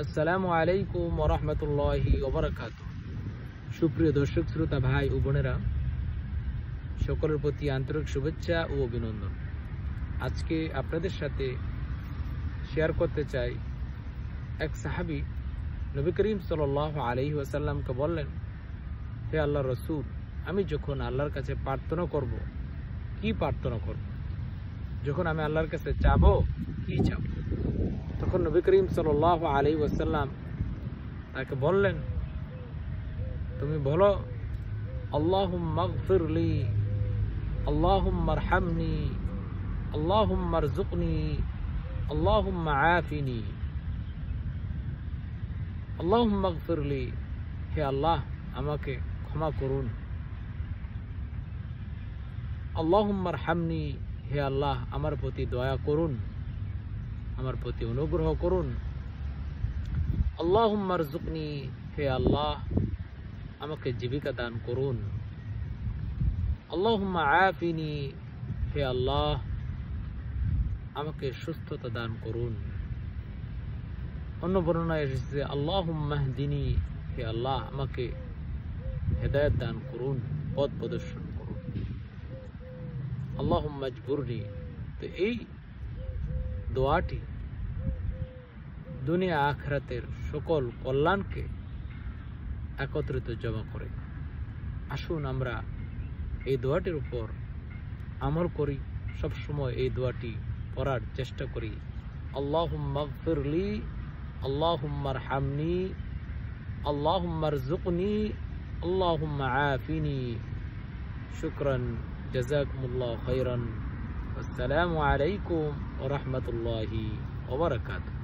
আসসালামু আলাইকুম ওয়া রাহমাতুল্লাহি ওয়া বারাকাতুহু। সুপ্রিয় দর্শক শ্রোতা ভাই ও বোনেরা, সকলের প্রতি আন্তরিক শুভেচ্ছা ও অভিনন্দন। আজকে আপনাদের সাথে শেয়ার করতে চাই, এক সাহাবী নবী করিম সাল্লাল্লাহু আলাইহি ওয়াসাল্লামকে বললেন, হে আল্লাহর রাসূল, আমি যখন আল্লাহর কাছে প্রার্থনা করব, কি প্রার্থনা করব? যখন আমি আল্লাহর কাছে চাবো, কি চাবো? তখন নবী করিম সাল্লাল্লাহু আলাইহি ওয়াসাল্লাম তাকে বললেন, তুমি বলো, আল্লাহুম্মা গফিরলি, আল্লাহুম্মা আরহামনি, আল্লাহুম্মা আরযুকনি, আল্লাহুম্মা আফিনি। আল্লাহুম্মা গফিরলি, হে আল্লাহ আমাকে ক্ষমা করুন। আল্লাহুম্মা আরহামনি, হে আল্লাহ আমার প্রতি দয়া করুন, আমার প্রতি অনুগ্রহ করুন। আল্লাহুম্মা আরযুকনি, হে আল্লাহ আমাকে জীবিকা দান করুন। আল্লাহুম্মা আফিনি, হে আল্লাহ আমাকে সুস্থতা দান করুন। অন্য বর্ণনায় এসেছে আল্লাহুম্মা ইহদিনি, হে আল্লাহ আমাকে হেদায়েত দান করুন, পথ প্রদর্শন করুন। আল্লাহুম্মা আজবুরনি। তো এই দোয়াটি দুনিয়া আখিরাতের সকল কল্যাণকে একত্রিত জমা করে। আসুন আমরা এই দোয়াটির উপর আমল করি, সবসময় এই দোয়াটি পড়ার চেষ্টা করি। আল্লাহুম্মা গফিরলি, আল্লাহুম্মা আরহামনি, আল্লাহুম্মা আরযুকনি, আল্লাহুম্মা আফিনি। শুকরান, জাযাকুমুল্লাহু খাইরান। আসসালামু আলাইকুম ওয়া রাহমাতুল্লাহি ওয়া বারাকাতুহু।